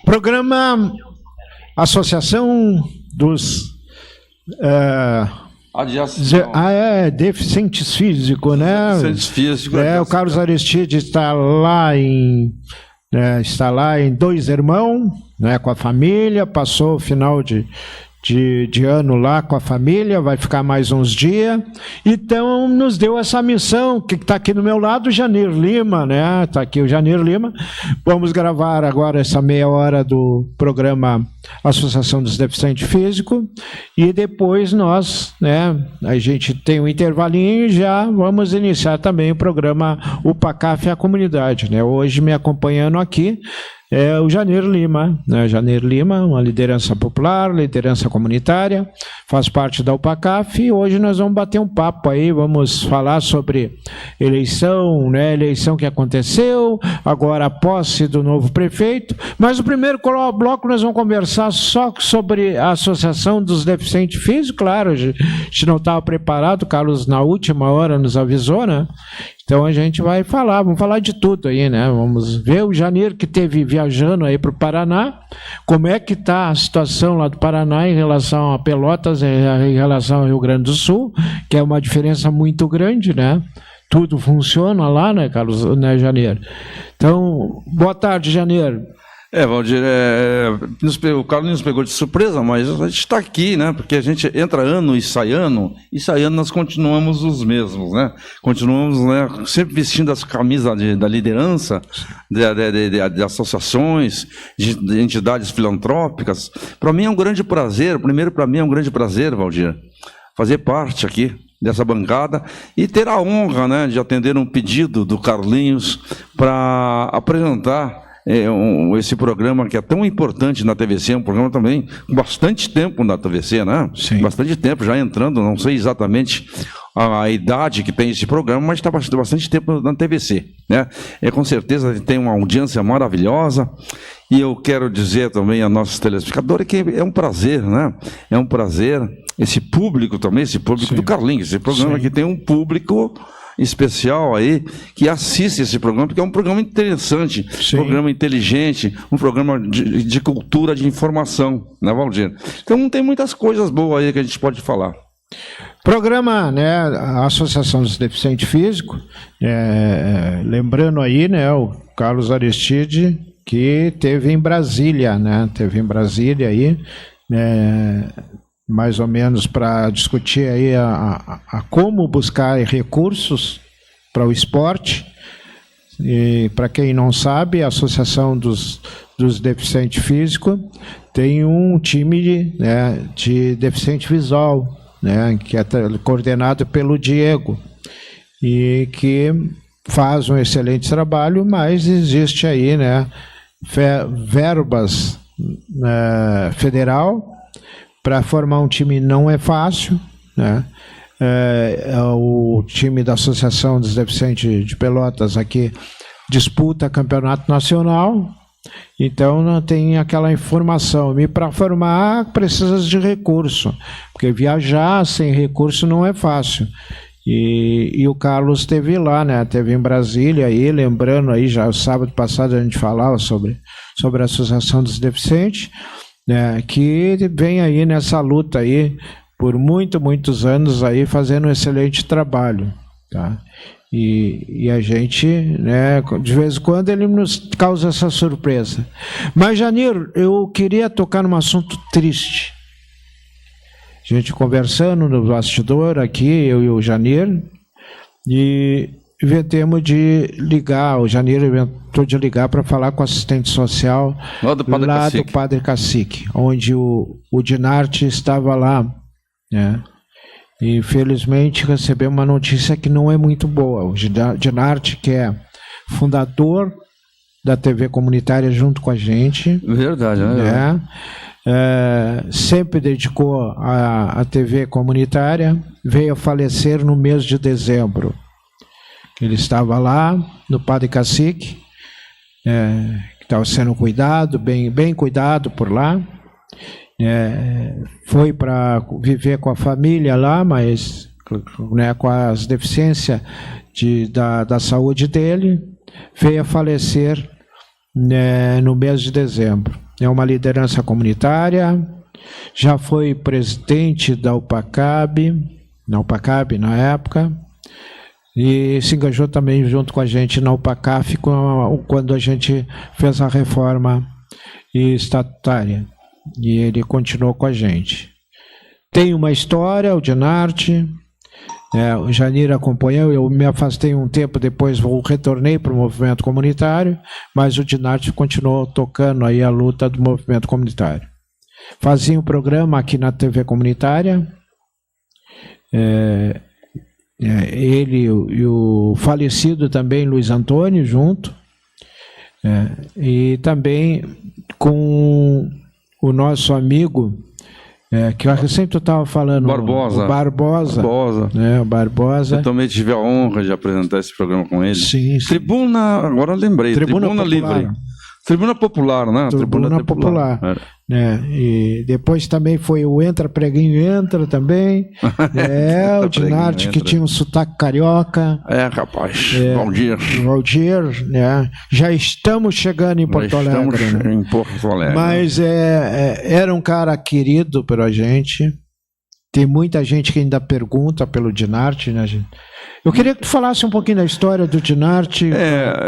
Programa Associação dos deficientes físicos, né? Deficientes físicos. O Carlos Aristides está lá em Dois Irmãos, né, com a família, passou o final de ano lá com a família, vai ficar mais uns dias, então nos deu essa missão, que está aqui do meu lado, o Janir Lima, né? Está aqui o Janir Lima. Vamos gravar agora essa meia hora do programa Associação dos Deficientes Físicos, e depois nós, né, a gente tem um intervalinho e já vamos iniciar também o programa UPACAF e a Comunidade, né? Hoje me acompanhando aqui é o Janir Lima, né? Janir Lima, uma liderança popular, liderança comunitária, faz parte da UPACAF, e hoje nós vamos bater um papo aí, vamos falar sobre eleição, né? Eleição que aconteceu, agora a posse do novo prefeito, mas o primeiro bloco nós vamos conversar só sobre a Associação dos Deficientes Físicos. Claro, a gente não estava preparado, o Carlos na última hora nos avisou, né? Então a gente vai falar, vamos falar de tudo aí, né? Vamos ver o Janir que teve viajando aí para o Paraná, como é que está a situação lá do Paraná em relação a Pelotas, em relação ao Rio Grande do Sul, que é uma diferença muito grande, né? Tudo funciona lá, né, Carlos, né, Janir? Então, boa tarde, Janir. Valdir, o Carlos nos pegou de surpresa, mas a gente está aqui, né? Porque a gente entra ano e sai ano nós continuamos os mesmos, né? Continuamos, né, sempre vestindo as camisas da liderança, de associações, de entidades filantrópicas. Para mim é um grande prazer, Valdir, fazer parte aqui dessa bancada e ter a honra, né, de atender um pedido do Carlinhos para apresentar esse programa que é tão importante na TVC, um programa também com bastante tempo na TVC, né? Sim. Bastante tempo já entrando, não sei exatamente a idade que tem esse programa, mas está bastante tempo na TVC, né? Com certeza tem uma audiência maravilhosa, e eu quero dizer também a nossos telespectadores que é um prazer, né? É um prazer esse público também, esse público, sim, do Carlinhos, esse programa, sim, que tem um público especial aí, que assiste esse programa, porque é um programa interessante, sim, um programa inteligente, um programa de cultura, de informação, né, Valdir? Então tem muitas coisas boas aí que a gente pode falar. Programa, né, a Associação dos Deficientes Físicos, lembrando aí, né, o Carlos Aristides, que teve em Brasília, né, aí, mais ou menos para discutir aí a como buscar recursos para o esporte. E para quem não sabe, a Associação dos Deficientes Físicos tem um time, né, de deficiente visual, né, que é coordenado pelo Diego, e que faz um excelente trabalho, mas existe aí, né, verbas federal. Para formar um time não é fácil, né? O time da Associação dos Deficientes de Pelotas aqui disputa campeonato nacional, então não tem aquela informação. E para formar precisa de recurso, porque viajar sem recurso não é fácil. E o Carlos esteve lá, né? Esteve em Brasília, aí, lembrando aí, já o sábado passado a gente falava sobre a Associação dos Deficientes, né, que vem aí nessa luta aí por muitos anos aí fazendo um excelente trabalho, tá? E a gente, né, de vez em quando ele nos causa essa surpresa. Mas, Janir, eu queria tocar num assunto triste. A gente conversando no bastidor aqui, eu e o Janir, e inventemos de ligar, o Janir inventou de ligar para falar com o assistente social lá do Padre Cacique, onde o Dinarte estava lá, né? E, infelizmente, recebemos uma notícia que não é muito boa. O Dinarte, que é fundador da TV comunitária junto com a gente. Verdade, né? Sempre dedicou a TV comunitária, veio a falecer no mês de dezembro. Ele estava lá no Padre Cacique, que estava sendo cuidado, bem cuidado por lá. Foi para viver com a família lá, mas, né, com as deficiências da saúde dele, veio a falecer no mês de dezembro. É uma liderança comunitária, já foi presidente da UPACAB, na época, e se engajou também junto com a gente na UPACAF quando a gente fez a reforma estatutária, e ele continuou com a gente. Tem uma história, o Dinarte, o Janir acompanhou, eu me afastei um tempo depois, retornei para o movimento comunitário, mas o Dinarte continuou tocando aí a luta do movimento comunitário. Fazia um programa aqui na TV comunitária, ele e o falecido também Luiz Antônio junto, e também com o nosso amigo, que eu sempre estava falando, Barbosa. O Barbosa. O Barbosa. Eu também tive a honra de apresentar esse programa com ele. Sim. Tribuna, agora eu lembrei, Tribuna Livre. Tribuna Popular, né? Tribuna Popular. E depois também foi o Entra Preguinho Entra também. O Dinarte, que tinha um sotaque carioca. Rapaz, Valdir. Já estamos chegando em Porto Alegre. Estamos em Porto Alegre. Mas era um cara querido pela gente. Tem muita gente que ainda pergunta pelo Dinarte, né, gente? Eu queria que tu falasse um pouquinho da história do Dinarte,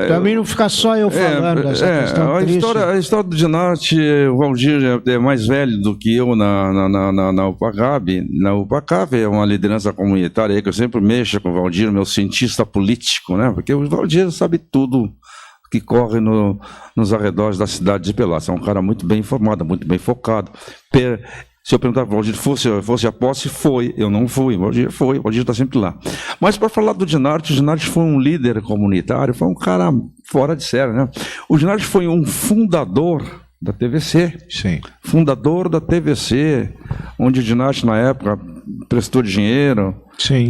também não ficar só eu falando dessa questão triste. A história do Dinarte, o Valdir é mais velho do que eu na UPACAB. Na UPACAB é uma liderança comunitária aí que eu sempre mexo com o Valdir, meu cientista político, né? Porque o Valdir sabe tudo que corre nos arredores da cidade de Pelotas. É um cara muito bem informado, muito bem focado. Se eu perguntar para o Valdir, fosse a posse, foi. Eu não fui, o Valdir foi, o Valdir está sempre lá. Mas para falar do Dinarte, o Dinarte foi um líder comunitário, foi um cara fora de série, né? O Dinarte foi um fundador da TVC. Sim. Fundador da TVC, onde o Dinarte, na época, prestou dinheiro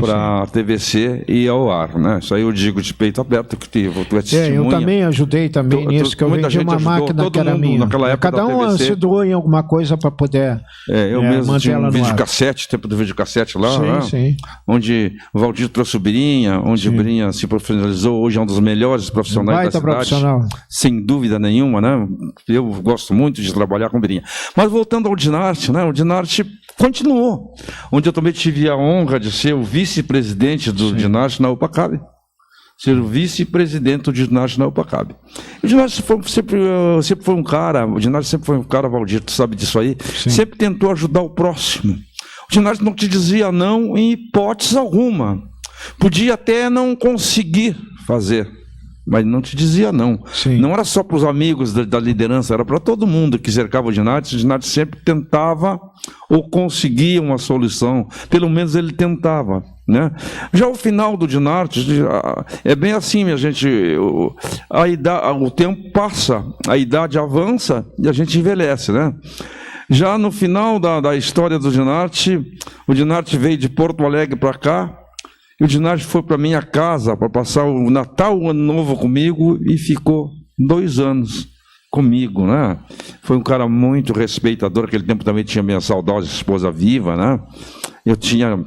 para a TVC e ao ar, né? Isso aí eu digo de peito aberto, que tu é testemunha. Eu também ajudei nisso, que eu vendi uma máquina que era minha. Naquela época cada um se doou em alguma coisa para poder eu mesmo manter tinha ela um no ar. videocassete, tempo do videocassete lá, Sim. Onde o Valdir trouxe o Birinha, onde o Birinha se profissionalizou, hoje é um dos melhores profissionais da cidade. Profissional. Sem dúvida nenhuma, né? Eu gosto muito de trabalhar com o Birinha. Mas voltando ao Dinarte, né? O Dinarte continuou, onde eu também tive a honra de ser o vice-presidente do Dinarte na UPACAB. Ser o vice-presidente do Dinarte na UPACAB. O Dinarte sempre foi um cara, Valdir, tu sabe disso aí, sempre tentou ajudar o próximo. O Dinarte não te dizia não em hipótese alguma. Podia até não conseguir fazer, mas não te dizia não. Não era só para os amigos da liderança, era para todo mundo que cercava o Dinarte. O Dinarte sempre tentava ou conseguia uma solução, pelo menos ele tentava, né? Já o final do Dinarte é bem assim, minha gente, o tempo passa, a idade avança e a gente envelhece, né? Já no final da história do Dinarte, o Dinarte veio de Porto Alegre para cá, e o Dinarte foi para minha casa para passar o Natal, o Ano Novo comigo, e ficou 2 anos comigo, né? Foi um cara muito respeitador. Naquele tempo também tinha minha saudosa esposa viva, né? Eu tinha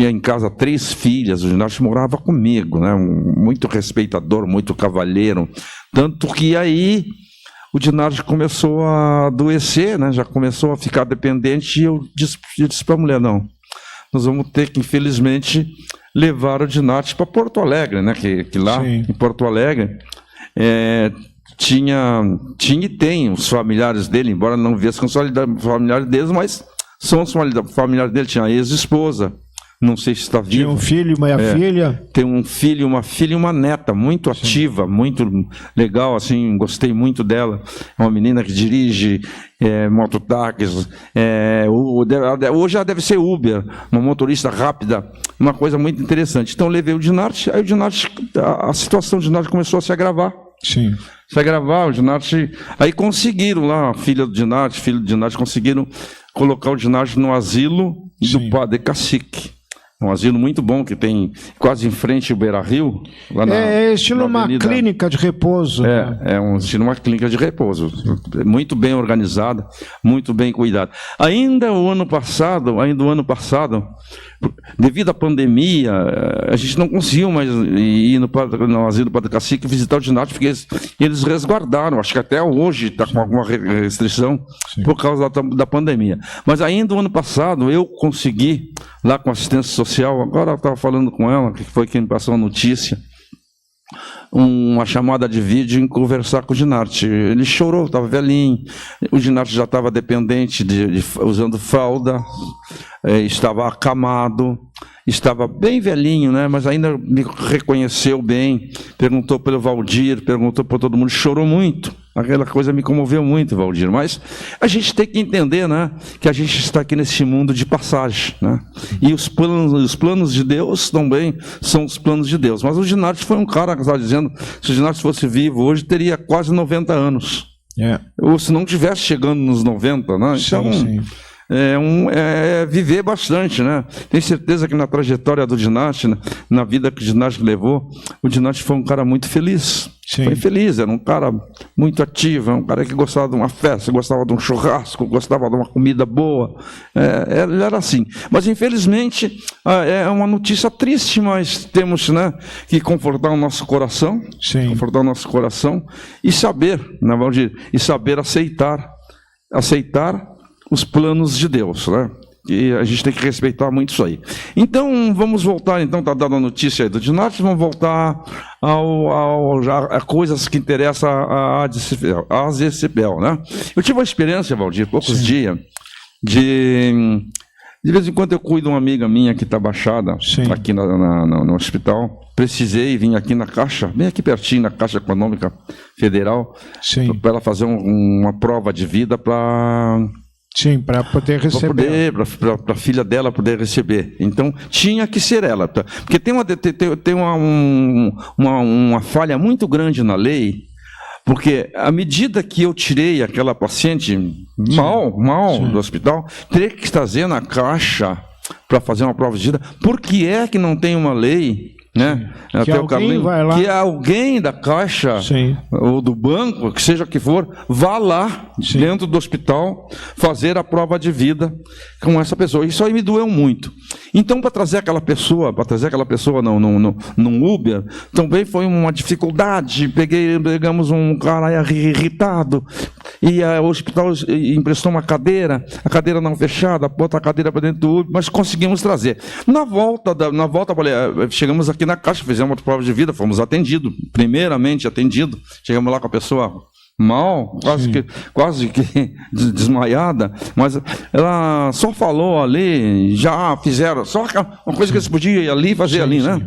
em casa 3 filhas, o Dinarte morava comigo, né? Muito respeitador, muito cavalheiro. Tanto que aí o Dinarte começou a adoecer, né? Já começou a ficar dependente, e eu disse para a mulher, não, nós vamos ter que, infelizmente, levar o Dinarte para Porto Alegre, né? Que lá em Porto Alegre tinha e tem os familiares dele, embora não viesse com os familiares deles, mas são os familiares dele. Tinha a ex-esposa, não sei se está vivo. Tinha um filho e uma filha. Tem um filho, uma filha e uma neta, muito ativa, muito legal, assim, gostei muito dela. É uma menina que dirige mototáxis, hoje ela deve ser Uber, uma motorista rápida, uma coisa muito interessante. Então eu levei o Dinarte, aí o Dinarte, a situação do Dinarte começou a se agravar. Se agravar, o Dinarte, aí conseguiram lá, a filha do Dinarte, filho do Dinarte, conseguiram colocar o Dinarte no asilo do Padre Cacique. um asilo muito bom que tem quase em frente ao Beira-Rio. É estilo uma clínica de repouso. É um estilo uma clínica de repouso, muito bem organizada, muito bem cuidada. Ainda o ano passado, devido à pandemia, a gente não conseguiu mais ir no asilo do Padre Cacique visitar o ginásio, porque eles resguardaram, acho que até hoje está com alguma restrição. Sim. Por causa da pandemia. Mas ainda o ano passado eu consegui, lá com assistência social, agora eu estava falando com ela, que foi quem me passou a notícia, uma chamada de vídeo em conversar com o Ginarte. Ele chorou, estava velhinho, o Ginarte já estava dependente, usando fralda, estava acamado, estava bem velhinho, né? Mas ainda me reconheceu bem, perguntou pelo Valdir, perguntou por todo mundo, chorou muito. Aquela coisa me comoveu muito, Valdir. Mas a gente tem que entender, né, que a gente está aqui nesse mundo de passagem, né? E os planos de Deus também são os planos de Deus. Mas o Ginarte foi um cara que estava dizendo, se o Ginarte fosse vivo hoje, teria quase 90 anos. Ou se não tivesse chegando nos 90, né? Então, sim. É viver bastante, né? Tenho certeza que na trajetória do Ginarte, na vida que o Ginarte levou, o Ginarte foi um cara muito feliz. Sim. Foi feliz, era um cara muito ativo, um cara que gostava de uma festa, gostava de um churrasco, gostava de uma comida boa. Ele era assim. Mas, infelizmente, é uma notícia triste, mas temos, né, que confortar o nosso coração. Sim. Confortar o nosso coração e saber, né, Valdir, e saber aceitar os planos de Deus, né? E a gente tem que respeitar muito isso aí. Então, vamos voltar, está dando a notícia aí do Ginarte, vamos voltar a coisas que interessam a AZCPEL, né? Eu tive uma experiência, Valdir, poucos dias, de vez em quando eu cuido de uma amiga minha que está baixada, aqui no hospital, precisei vir aqui na Caixa, bem aqui pertinho, na Caixa Econômica Federal, para ela fazer uma prova de vida para... Sim, para poder receber. Para a filha dela poder receber. Então, tinha que ser ela. Porque tem uma falha muito grande na lei, porque à medida que eu tirei aquela paciente mal do hospital, teria que trazer na Caixa para fazer uma prova de vida. Por que é que não tem uma lei... né? Que alguém vai lá. Que alguém da Caixa ou do banco, que seja que for, vá lá dentro do hospital fazer a prova de vida com essa pessoa. Isso aí me doeu muito. Então, para trazer aquela pessoa num Uber, também foi uma dificuldade. Pegamos um cara irritado e o hospital emprestou uma cadeira, a cadeira não fechada, bota a cadeira para dentro do Uber, mas conseguimos trazer. Na volta, chegamos aqui na Caixa, fizemos uma prova de vida, fomos primeiramente atendidos, chegamos lá com a pessoa mal, quase que desmaiada, mas ela só falou ali, já fizeram, só uma coisa que eles podiam ir ali fazer ali, né?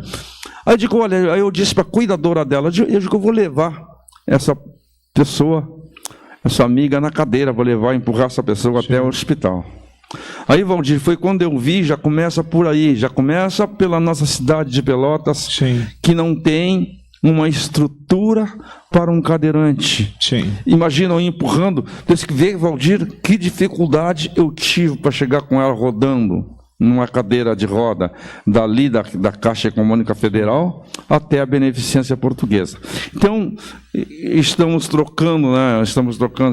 Aí eu disse para a cuidadora dela, eu digo, eu vou levar essa pessoa, essa amiga na cadeira, vou empurrar essa pessoa até o hospital. Aí, Valdir, foi quando eu vi, já começa por aí, já começa pela nossa cidade de Pelotas, que não tem uma estrutura para um cadeirante. Imagina eu empurrando, tem que ver, Valdir, que dificuldade eu tive para chegar com ela rodando numa cadeira de roda, dali da Caixa Econômica Federal até a Beneficência Portuguesa. Então, estamos trocando,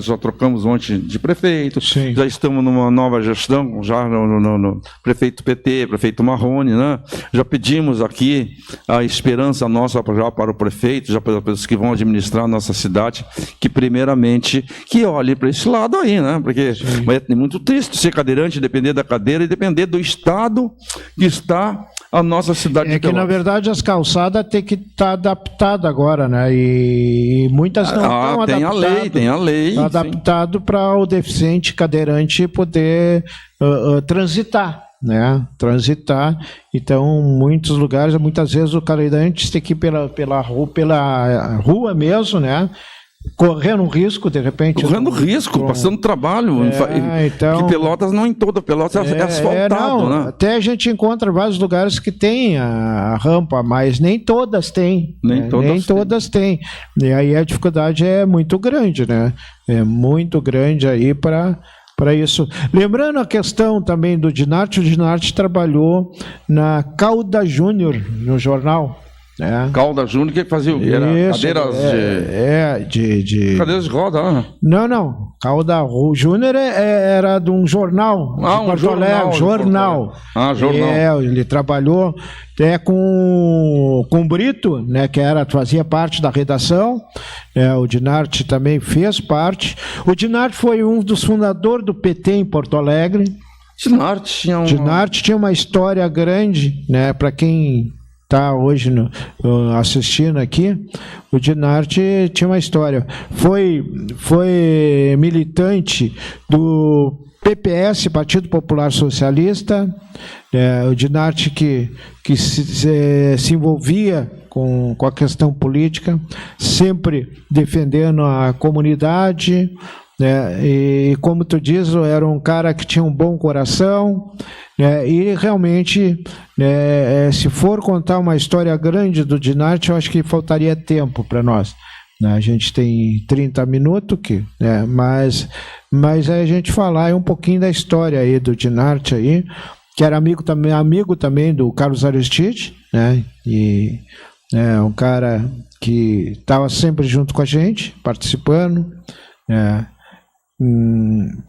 já trocamos ontem de prefeito, já estamos numa nova gestão, já no prefeito PT, prefeito Marrone, né? Já pedimos aqui a esperança nossa já para o prefeito, já para as pessoas que vão administrar a nossa cidade, que primeiramente, que olhe para esse lado aí, né? Porque é muito triste ser cadeirante, depender da cadeira e depender do estado que está a nossa cidade de Pelotas. Na verdade, as calçadas têm que estar adaptadas agora, né? E muitas não estão adaptadas. Tem a lei. Adaptado para o deficiente cadeirante poder transitar, né? Então, muitos lugares, muitas vezes o cadeirante tem que ir pela rua mesmo, né? Correndo risco, de repente. Passando trabalho. Então, que Pelotas, não em toda Pelotas é asfaltado, né? Até a gente encontra vários lugares que tem a rampa, mas nem todas têm. Nem todas têm. E aí a dificuldade é muito grande, né? É muito grande aí para para isso. Lembrando a questão também do Dinarte, o Dinarte trabalhou na Cauda Júnior, no jornal. Cauda Júnior, que fazia o quê? Cadeiras de... Cadeiras de roda, né? Não. Cauda Júnior era de um jornal. Um jornal. Jornal. Jornal. Ele trabalhou até com o Brito, né, que fazia parte da redação. O Dinarte também fez parte. O Dinarte foi um dos fundadores do PT em Porto Alegre. Dinarte tinha uma história grande, né, para quem está hoje assistindo aqui. O Dinarte tinha uma história. Foi militante do PPS, Partido Popular Socialista. O Dinarte que se envolvia com a questão política, sempre defendendo a comunidade. E como tu diz, era um cara que tinha um bom coração, e realmente, se for contar uma história grande do Dinarte, eu acho que faltaria tempo para nós. A gente tem 30 minutos, mas a gente falar um pouquinho da história aí do Dinarte aí, que era amigo também do Carlos Aristide, e um cara que estava sempre junto com a gente, participando,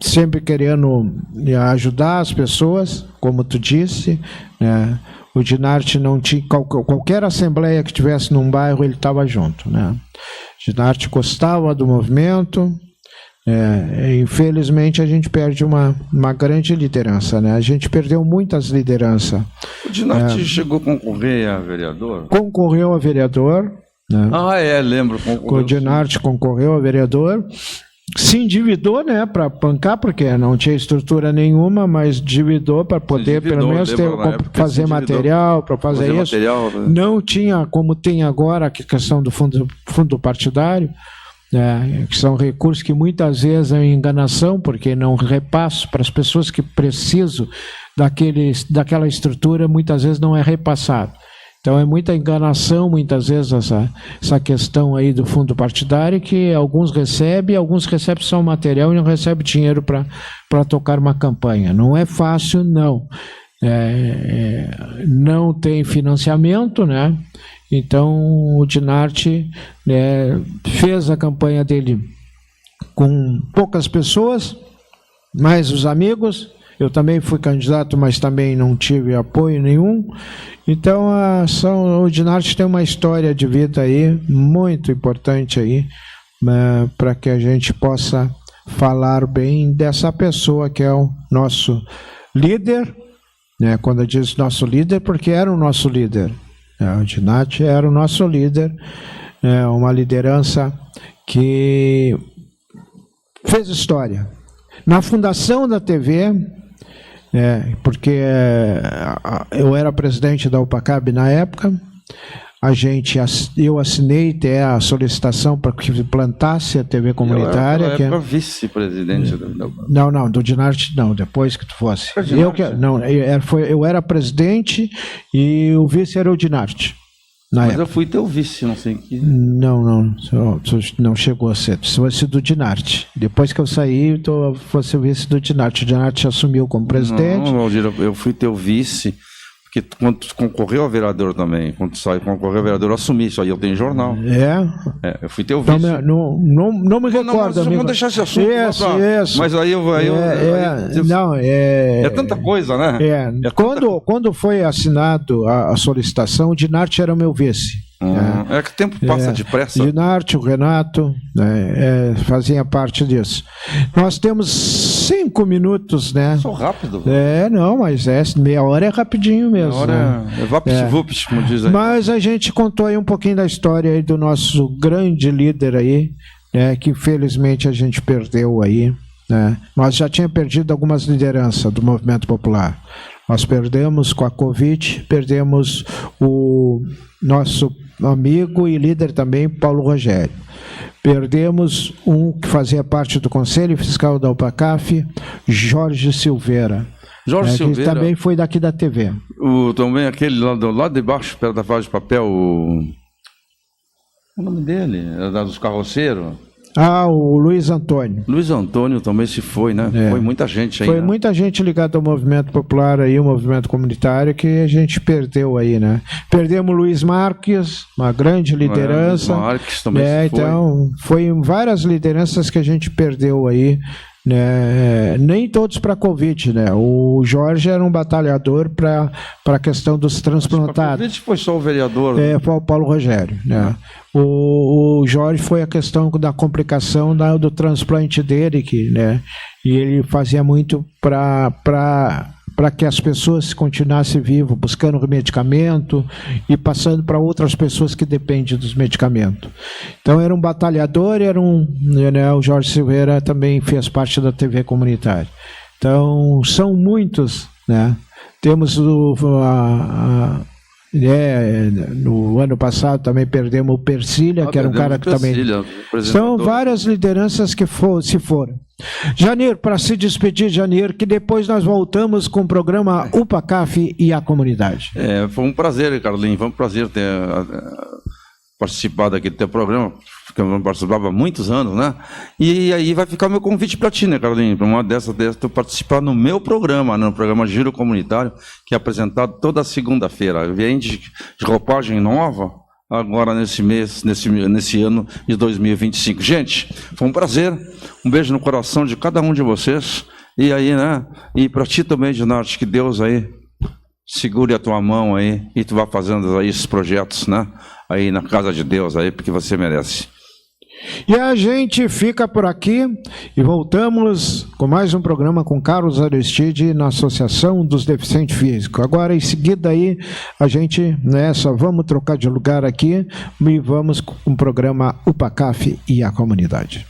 sempre querendo ajudar as pessoas, como tu disse. O Dinarte não tinha qualquer assembleia que tivesse num bairro, ele estava junto. O Dinarte gostava do movimento. Infelizmente a gente perde uma grande liderança, A gente perdeu muitas lideranças. O Dinarte chegou a concorrer a vereador? Concorreu a vereador. Lembro. O Dinarte concorreu a vereador. Se endividou, para bancar, porque não tinha estrutura nenhuma, mas endividou para poder, pelo menos, fazer material, para fazer isso. Não tinha, como tem agora, a questão do fundo partidário, que são recursos que muitas vezes é enganação, porque não repasso para as pessoas que precisam daquela estrutura, muitas vezes não é repassado. Então é muita enganação, muitas vezes, essa questão aí do fundo partidário, que alguns recebem só material e não recebem dinheiro para tocar uma campanha. Não é fácil, não. Não tem financiamento, Então o Dinarte fez a campanha dele com poucas pessoas, mais os amigos. Eu também fui candidato, mas também não tive apoio nenhum. Então, o Dinarte tem uma história de vida aí muito importante aí, para que a gente possa falar bem dessa pessoa que é o nosso líder, Quando eu digo nosso líder, porque era o nosso líder. O Dinarte era o nosso líder, uma liderança que fez história. Na fundação da TV, porque eu era presidente da UPACAB na época, eu assinei até a solicitação para que implantasse a TV comunitária. Eu era vice-presidente. Não, do Dinarte não, depois que tu fosse. Eu era presidente e o vice era o Dinarte. Mas época. Eu fui teu vice, não sei que. Não chegou a ser. Se fosse do Dinarte. Depois que eu saí, fosse o vice do Dinarte. O Dinarte assumiu como presidente. Não, Valdir, eu fui teu vice, porque quando tu concorreu a vereador também, quando tu saiu concorreu a vereador, eu assumi isso aí, eu tenho jornal. Eu fui teu vice. Não me recordo. Vamos deixar esse assunto. Isso. Mas aí é tanta coisa, né? Quando foi assinado a solicitação, o Dinarte era o meu vice. É que o tempo passa depressa. O Dinarte, o Renato, faziam parte disso. Nós temos 5 minutos, Sou rápido. Mas meia hora é rapidinho mesmo. Meia hora é vapt-vupt, como diz aí. Mas a gente contou aí um pouquinho da história aí do nosso grande líder aí, que infelizmente a gente perdeu aí. Nós já tínhamos perdido algumas lideranças do movimento popular. Nós perdemos com a Covid, perdemos o nosso amigo e líder também, Paulo Rogério. Perdemos um que fazia parte do Conselho Fiscal da UPACAF, Jorge Silveira. Que também foi daqui da TV. Também aquele lá de baixo, perto da fase de papel, o nome dele? Era dos carroceiros. O Luiz Antônio. Luiz Antônio também se foi, né? Foi muita gente aí. Foi, né? Muita gente ligada ao movimento popular aí, o movimento comunitário, que a gente perdeu aí, né? Perdemos o Luiz Marques, uma grande liderança. Luiz Marques também se foi. Então, foi várias lideranças que a gente perdeu aí, né? Nem todos para a Covid, né? O Jorge era um batalhador para a questão dos transplantados. A Covid foi só o vereador. Foi o Paulo Rogério, né? O Jorge foi a questão da complicação do transplante dele, né? E ele fazia muito para que as pessoas continuassem vivas, buscando medicamento e passando para outras pessoas que dependem dos medicamentos. Então era um batalhador, né, o Jorge Silveira também fez parte da TV comunitária. Então são muitos, né? Temos no ano passado também perdemos o Persília, que era um cara que também... São várias lideranças que se foram. Janeiro, para se despedir, Janeiro, que depois nós voltamos com o programa UPACAF e a comunidade. Foi um prazer, Carlinhos, foi um prazer ter participado aqui do teu programa, porque eu participava há muitos anos, né? E aí vai ficar o meu convite para ti, né, Carlinhos? Para uma dessas tu participar no meu programa, no programa Giro Comunitário, que é apresentado toda segunda-feira. Vem de roupagem nova, agora nesse ano de 2025. Gente, foi um prazer, um beijo no coração de cada um de vocês, e aí, né, e para ti também, Dinarte, que Deus aí segure a tua mão aí, e tu vai fazendo aí esses projetos, né, aí na casa de Deus aí, porque você merece. E a gente fica por aqui e voltamos com mais um programa com Carlos Aristide na Associação dos Deficientes Físicos. Agora, em seguida aí, a gente vamos trocar de lugar aqui e vamos com o programa UPACAF e a comunidade.